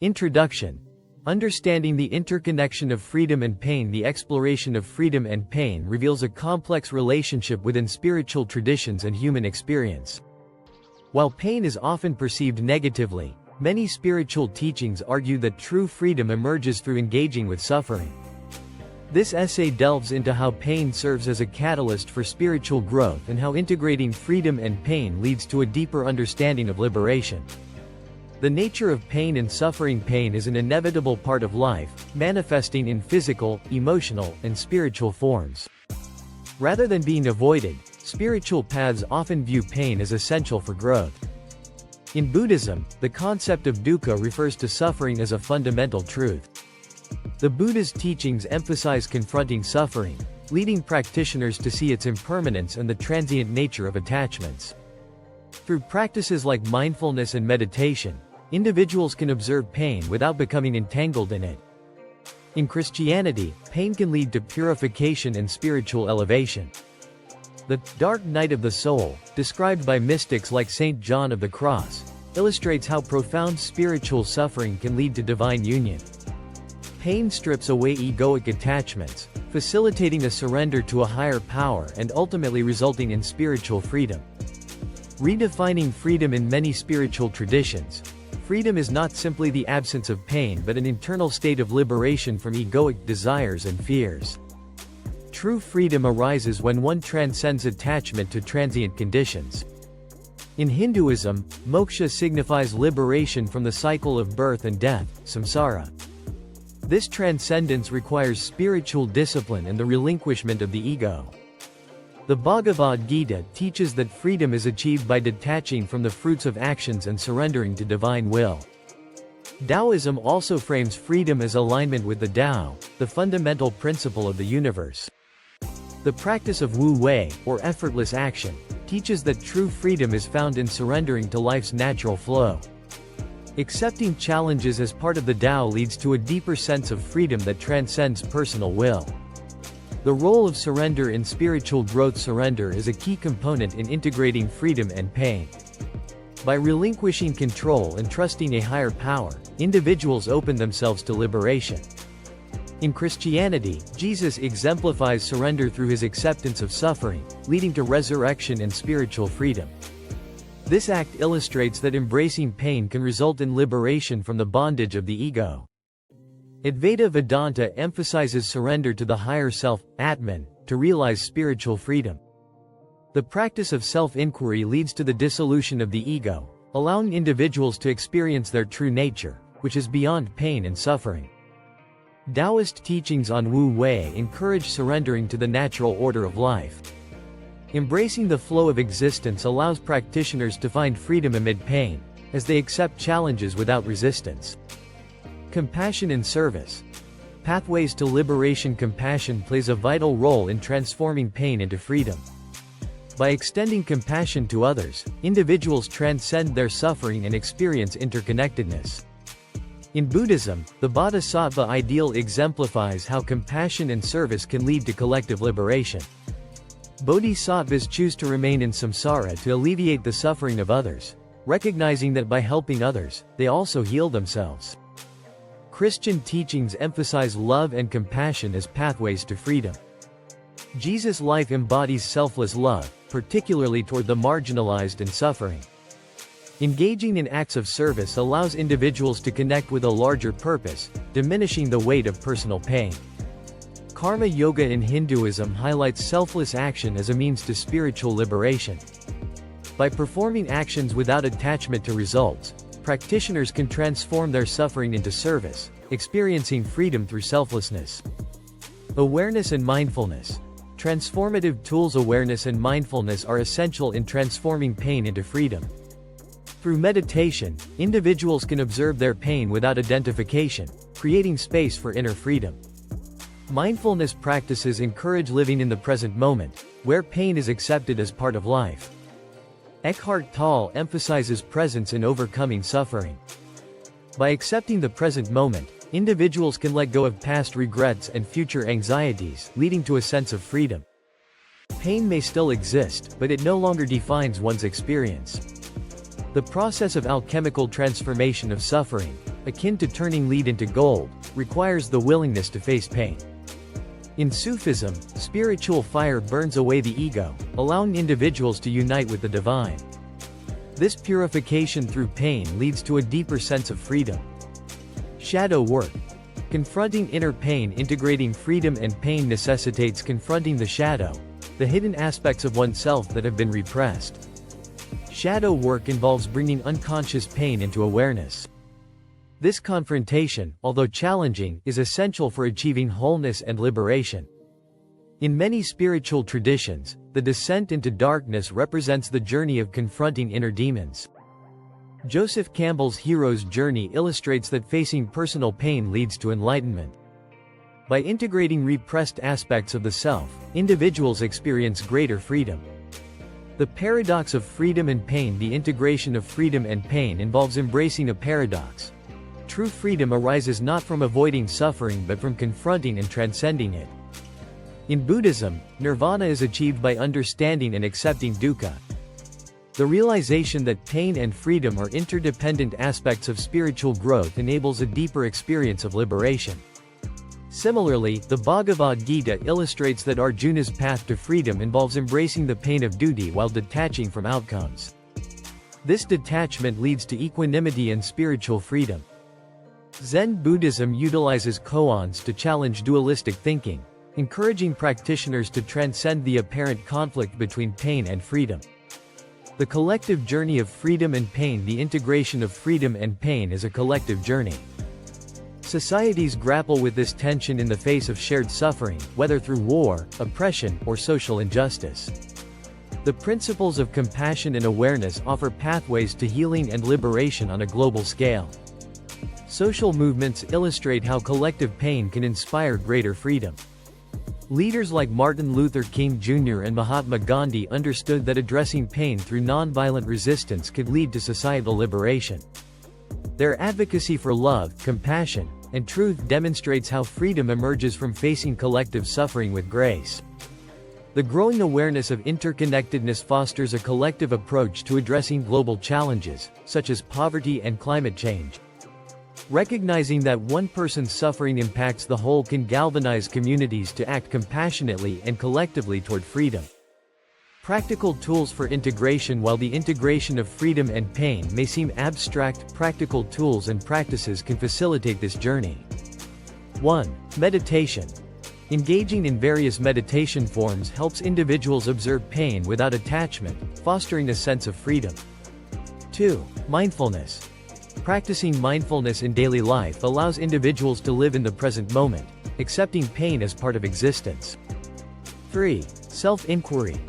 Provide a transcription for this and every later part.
Introduction. Understanding the interconnection of freedom and pain. The exploration of freedom and pain reveals a complex relationship within spiritual traditions and human experience. While pain is often perceived negatively, many spiritual teachings argue that true freedom emerges through engaging with suffering. This essay delves into how pain serves as a catalyst for spiritual growth and how integrating freedom and pain leads to a deeper understanding of liberation. The nature of pain and suffering. Pain is an inevitable part of life, manifesting in physical, emotional, and spiritual forms. Rather than being avoided, spiritual paths often view pain as essential for growth. In Buddhism, the concept of dukkha refers to suffering as a fundamental truth. The Buddha's teachings emphasize confronting suffering, leading practitioners to see its impermanence and the transient nature of attachments. Through practices like mindfulness and meditation, individuals can observe pain without becoming entangled in it. In Christianity, pain can lead to purification and spiritual elevation. The dark night of the soul, described by mystics like Saint John of the Cross, illustrates how profound spiritual suffering can lead to divine union. Pain strips away egoic attachments, facilitating a surrender to a higher power and ultimately resulting in spiritual freedom. Redefining freedom. In many spiritual traditions, freedom is not simply the absence of pain but an internal state of liberation from egoic desires and fears. True freedom arises when one transcends attachment to transient conditions. In Hinduism, moksha signifies liberation from the cycle of birth and death, samsara. This transcendence requires spiritual discipline and the relinquishment of the ego. The Bhagavad Gita teaches that freedom is achieved by detaching from the fruits of actions and surrendering to divine will. Taoism also frames freedom as alignment with the Tao, the fundamental principle of the universe. The practice of Wu Wei, or effortless action, teaches that true freedom is found in surrendering to life's natural flow. Accepting challenges as part of the Tao leads to a deeper sense of freedom that transcends personal will. The role of surrender in spiritual growth. Surrender is a key component in integrating freedom and pain. By relinquishing control and trusting a higher power, individuals open themselves to liberation. In Christianity, Jesus exemplifies surrender through his acceptance of suffering, leading to resurrection and spiritual freedom. This act illustrates that embracing pain can result in liberation from the bondage of the ego. Advaita Vedanta emphasizes surrender to the higher self, Atman, to realize spiritual freedom. The practice of self-inquiry leads to the dissolution of the ego, allowing individuals to experience their true nature, which is beyond pain and suffering. Taoist teachings on Wu Wei encourage surrendering to the natural order of life. Embracing the flow of existence allows practitioners to find freedom amid pain, as they accept challenges without resistance. Compassion and service. Pathways to liberation. Compassion plays a vital role in transforming pain into freedom. By extending compassion to others, individuals transcend their suffering and experience interconnectedness. In Buddhism, the Bodhisattva ideal exemplifies how compassion and service can lead to collective liberation. Bodhisattvas choose to remain in samsara to alleviate the suffering of others, recognizing that by helping others, they also heal themselves. Christian teachings emphasize love and compassion as pathways to freedom. Jesus' life embodies selfless love, particularly toward the marginalized and suffering. Engaging in acts of service allows individuals to connect with a larger purpose, diminishing the weight of personal pain. Karma yoga in Hinduism highlights selfless action as a means to spiritual liberation. By performing actions without attachment to results, practitioners can transform their suffering into service, experiencing freedom through selflessness. Awareness and mindfulness. Transformative tools. Awareness and mindfulness are essential in transforming pain into freedom. Through meditation, individuals can observe their pain without identification, creating space for inner freedom. Mindfulness practices encourage living in the present moment, where pain is accepted as part of life. Eckhart Tolle emphasizes presence in overcoming suffering. By accepting the present moment, individuals can let go of past regrets and future anxieties, leading to a sense of freedom. Pain may still exist, but it no longer defines one's experience. The process of alchemical transformation of suffering, akin to turning lead into gold, requires the willingness to face pain. In Sufism, spiritual fire burns away the ego, allowing individuals to unite with the divine. This purification through pain leads to a deeper sense of freedom. Shadow work. Confronting inner pain. Integrating freedom and pain necessitates confronting the shadow, the hidden aspects of oneself that have been repressed. Shadow work involves bringing unconscious pain into awareness. This confrontation, although challenging, is essential for achieving wholeness and liberation. In many spiritual traditions, the descent into darkness represents the journey of confronting inner demons. Joseph Campbell's hero's journey illustrates that facing personal pain leads to enlightenment. By integrating repressed aspects of the self, individuals experience greater freedom. The paradox of freedom and pain. The integration of freedom and pain involves embracing a paradox. True freedom arises not from avoiding suffering but from confronting and transcending it. In Buddhism, nirvana is achieved by understanding and accepting dukkha. The realization that pain and freedom are interdependent aspects of spiritual growth enables a deeper experience of liberation. Similarly, the Bhagavad Gita illustrates that Arjuna's path to freedom involves embracing the pain of duty while detaching from outcomes. This detachment leads to equanimity and spiritual freedom. Zen Buddhism utilizes koans to challenge dualistic thinking, encouraging practitioners to transcend the apparent conflict between pain and freedom. The collective journey of freedom and pain. The integration of freedom and pain is a collective journey. Societies grapple with this tension in the face of shared suffering, whether through war, oppression, or social injustice. The principles of compassion and awareness offer pathways to healing and liberation on a global scale. Social movements illustrate how collective pain can inspire greater freedom. Leaders like Martin Luther King Jr. and Mahatma Gandhi understood that addressing pain through nonviolent resistance could lead to societal liberation. Their advocacy for love, compassion, and truth demonstrates how freedom emerges from facing collective suffering with grace. The growing awareness of interconnectedness fosters a collective approach to addressing global challenges, such as poverty and climate change. Recognizing that one person's suffering impacts the whole can galvanize communities to act compassionately and collectively toward freedom. Practical tools for integration. While the integration of freedom and pain may seem abstract, practical tools and practices can facilitate this journey. 1. Meditation. Engaging in various meditation forms helps individuals observe pain without attachment, fostering a sense of freedom. 2. Mindfulness. Practicing mindfulness in daily life allows individuals to live in the present moment, accepting pain as part of existence. 3. Self-inquiry.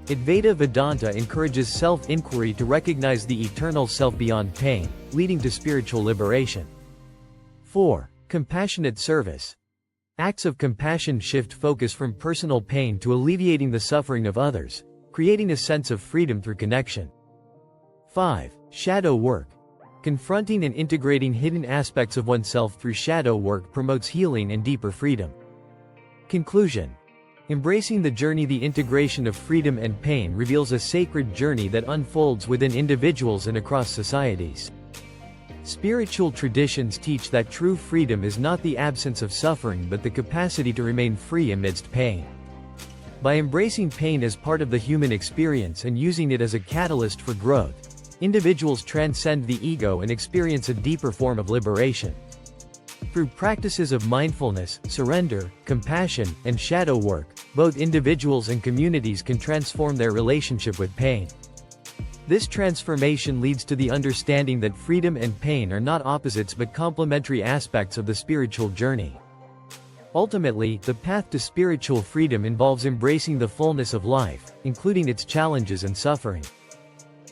Advaita Vedanta encourages self-inquiry to recognize the eternal self beyond pain, leading to spiritual liberation. 4. Compassionate service. Acts of compassion shift focus from personal pain to alleviating the suffering of others, creating a sense of freedom through connection. 5. Shadow work. Confronting and integrating hidden aspects of oneself through shadow work promotes healing and deeper freedom. Conclusion. Embracing the journey. The integration of freedom and pain reveals a sacred journey that unfolds within individuals and across societies. Spiritual traditions teach that true freedom is not the absence of suffering but the capacity to remain free amidst pain. By embracing pain as part of the human experience and using it as a catalyst for growth, individuals transcend the ego and experience a deeper form of liberation. Through practices of mindfulness, surrender, compassion, and shadow work, both individuals and communities can transform their relationship with pain. This transformation leads to the understanding that freedom and pain are not opposites but complementary aspects of the spiritual journey. Ultimately, the path to spiritual freedom involves embracing the fullness of life, including its challenges and suffering.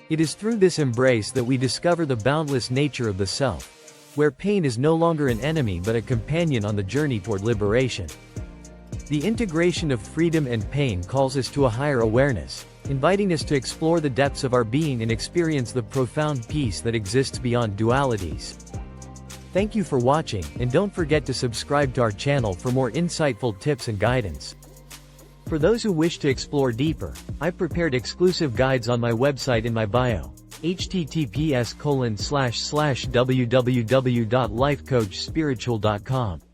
It is through this embrace that we discover the boundless nature of the self, where pain is no longer an enemy but a companion on the journey toward liberation. The integration of freedom and pain calls us to a higher awareness, inviting us to explore the depths of our being and experience the profound peace that exists beyond dualities. Thank you for watching, and don't forget to subscribe to our channel for more insightful tips and guidance. For those who wish to explore deeper, I've prepared exclusive guides on my website in my bio. https://www.lifecoachspiritual.com